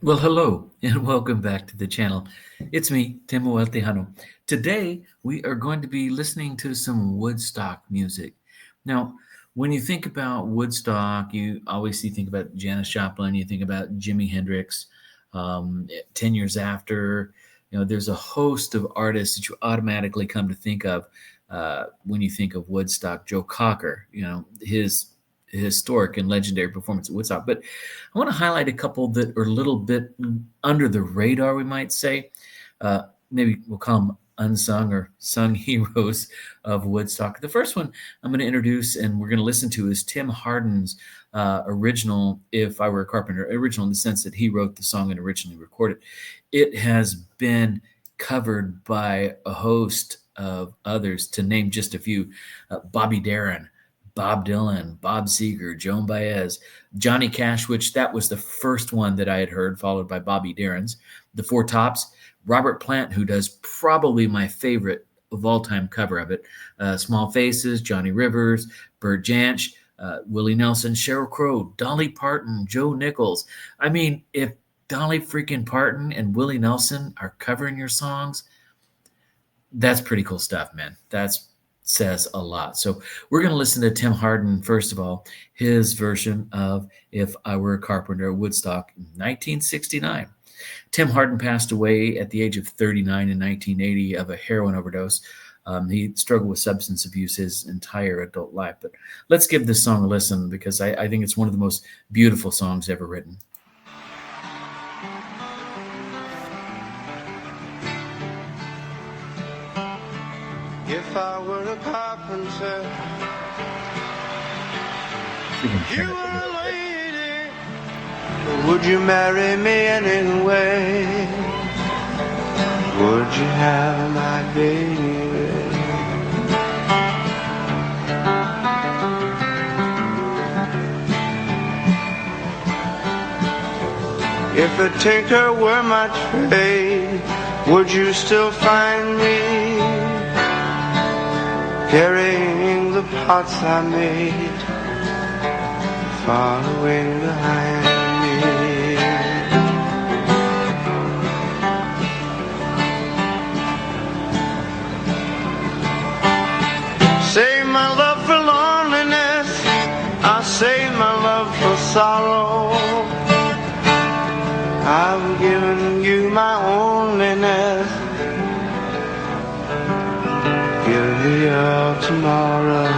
Well, hello and welcome back to the channel. It's me, Tim Tejano. Today, we are going to be listening to some Woodstock music. Now, when you think about Woodstock, you obviously think about Janis Joplin, you think about Jimi Hendrix. 10 years after, there's a host of artists that you automatically come to think of when you think of Woodstock. Joe Cocker, his historic and legendary performance at Woodstock. But I want to highlight a couple that are a little bit under the radar, we might say. Maybe we'll call them unsung or sung heroes of Woodstock. The first one I'm going to introduce and we're going to listen to is Tim Hardin's original If I Were a Carpenter, original in the sense that he wrote the song and originally recorded. It has been covered by a host of others, to name just a few. Bobby Darin, Bob Dylan, Bob Seger, Joan Baez, Johnny Cash, which that was the first one that I had heard, followed by Bobby Darin's. The Four Tops, Robert Plant, who does probably my favorite of all time cover of it. Small Faces, Johnny Rivers, Bert Jansch, Willie Nelson, Sheryl Crow, Dolly Parton, Joe Nichols. I mean, if Dolly freaking Parton and Willie Nelson are covering your songs, that's pretty cool stuff, man. That's says a lot. So we're going to listen to Tim Hardin, first of all, his version of If I Were a Carpenter at Woodstock in 1969. Tim Hardin passed away at the age of 39 in 1980 of a heroin overdose. He struggled with substance abuse his entire adult life. But let's give this song a listen because I think it's one of the most beautiful songs ever written. If I were a carpenter, you were a lady, would you marry me anyway? Would you have my baby? If a tinker were my trade, would you still find me carrying the pots I made far away behind me? Save my love for loneliness, I'll save my love for sorrow. I've given you my onlyness, give me your tomorrow.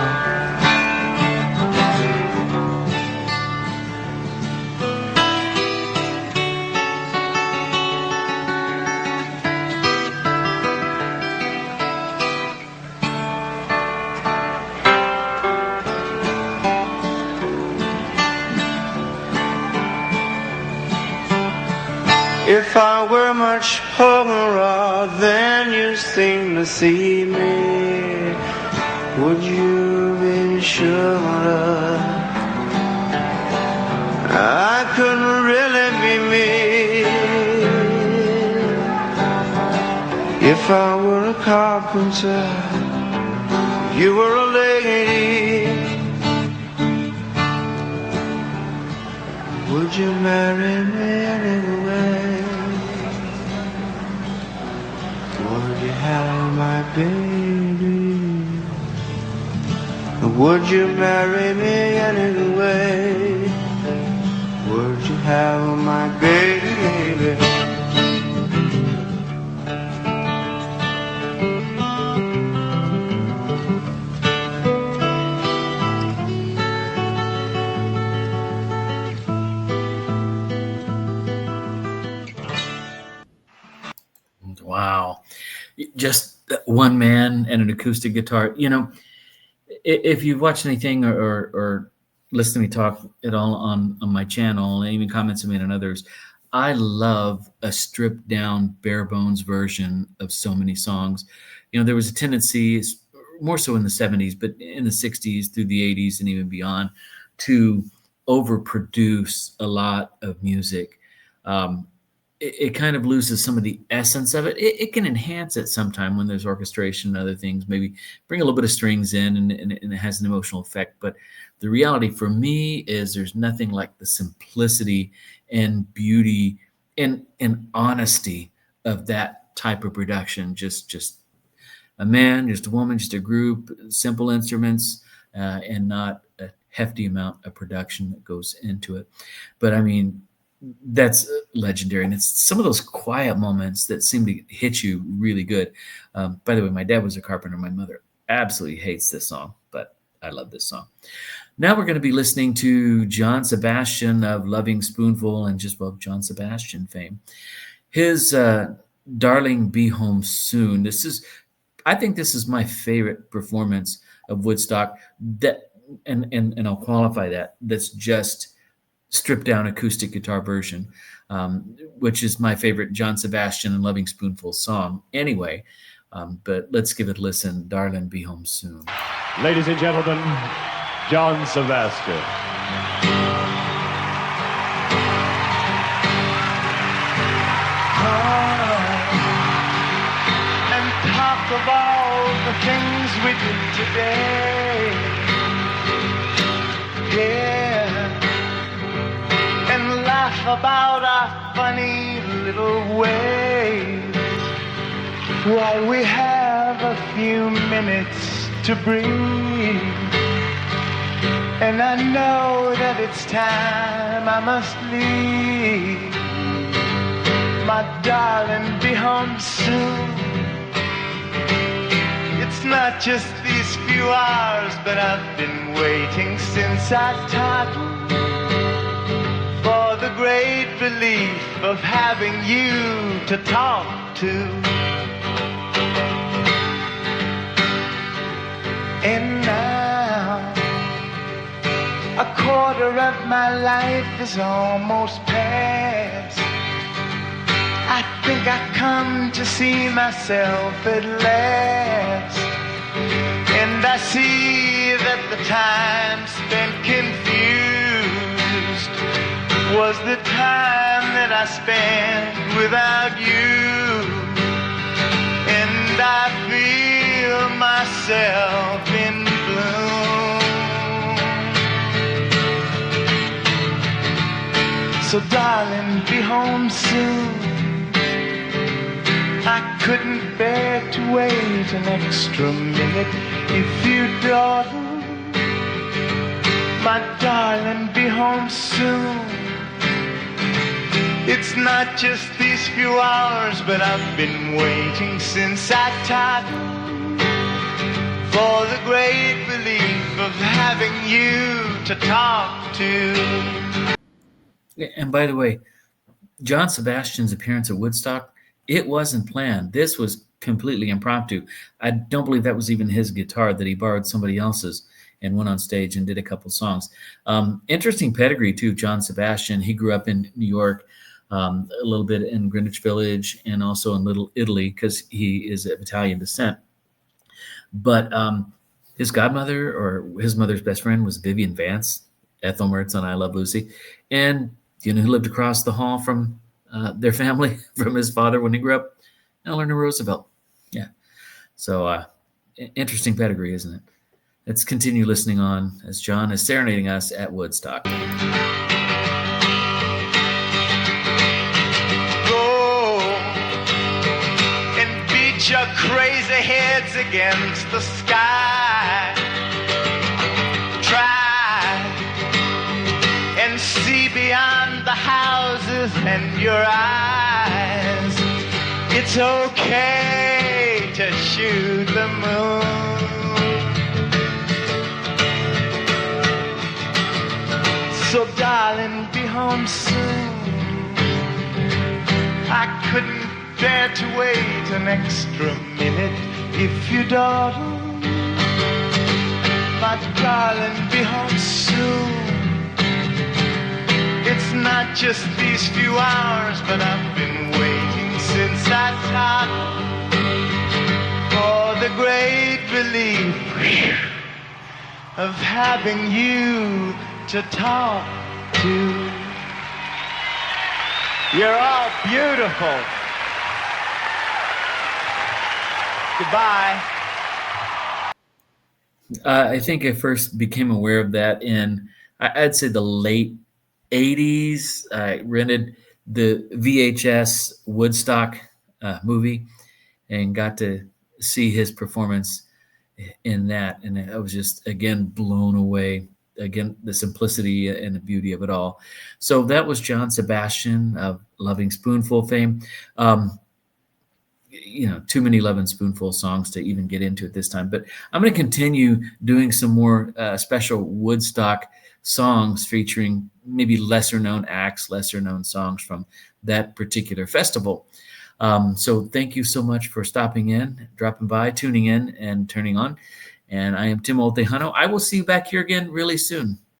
If I were much poorer than you seem to see me, would you be sure I couldn't really be me? If I were a carpenter, you were a lady, would you marry me anyway? Would you have my baby? Would you marry me anyway? Would you have my baby? Wow. Just one man and an acoustic guitar. If you've watched anything or listened to me talk at all on my channel and even comments I made on others, I love a stripped down, bare bones version of so many songs. There was a tendency, more so in the 70s, but in the 60s through the 80s and even beyond, to overproduce a lot of music. It kind of loses some of the essence of it. It can enhance it sometime when there's orchestration and other things, maybe bring a little bit of strings in and it has an emotional effect. But the reality for me is there's nothing like the simplicity and beauty and honesty of that type of production. Just a man, just a woman, just a group, simple instruments, and not a hefty amount of production that goes into it. But I mean, that's legendary, and it's some of those quiet moments that seem to hit you really good. By the way, my dad was a carpenter. My mother absolutely hates this song, but I love this song. Now we're going to be listening to John Sebastian of Loving Spoonful and just above John Sebastian fame. His Darling Be Home Soon. I think this is my favorite performance of Woodstock. That and I'll qualify that. That's just stripped down acoustic guitar version, which is my favorite John Sebastian and Loving Spoonful song anyway. But let's give it a listen. Darling, Be Home Soon. Ladies and gentlemen, John Sebastian. And talk of all the things we did today. Yeah. And laugh about our funny little ways while we have a few minutes to breathe. And I know that it's time I must leave. My darling, be home soon. It's not just these few hours, but I've been waiting since I toddled for the great relief of having you to talk to. And now a quarter of my life is almost past. I think I come to see myself at last. And I see that the time spent confused was the time that I spent without you. And I feel myself in bloom. So darling, be home soon. I couldn't bear to wait an extra minute if you dawdle. My darling, be home soon. It's not just these few hours, but I've been waiting since I toddled for the great relief of having you to talk to. And by the way, John Sebastian's appearance at Woodstock, it wasn't planned. This was completely impromptu. I don't believe that was even his guitar, that he borrowed somebody else's and went on stage and did a couple songs. Interesting pedigree too, John Sebastian. He grew up in New York, a little bit in Greenwich Village, and also in Little Italy because he is of Italian descent. But his godmother or his mother's best friend was Vivian Vance, Ethel Mertz on I Love Lucy. And you know who lived across the hall from their family, from his father when he grew up? Eleanor Roosevelt. Yeah. So interesting pedigree, isn't it? Let's continue listening on as John is serenading us at Woodstock. Go and beat your crazy heads against the sky. Try and see beyond the houses and your eyes. It's okay to shoot the moon. So darling, be home soon. I couldn't bear to wait an extra minute if you dawdle. My darling, be home soon. It's not just these few hours, but I've been waiting since I toddled for the great relief of having you to talk to. You're all beautiful. Goodbye. I think I first became aware of that in, I'd say, the late 80s. I rented the VHS Woodstock movie and got to see his performance in that, and I was just again blown away. Again, the simplicity and the beauty of it all. So that was John Sebastian of Loving Spoonful fame. Too many Loving Spoonful songs to even get into at this time, but I'm going to continue doing some more special Woodstock songs featuring maybe lesser known acts, lesser known songs from that particular festival. So thank you so much for stopping in, dropping by, tuning in, and turning on. And I am Tim Oltejano. I will see you back here again really soon.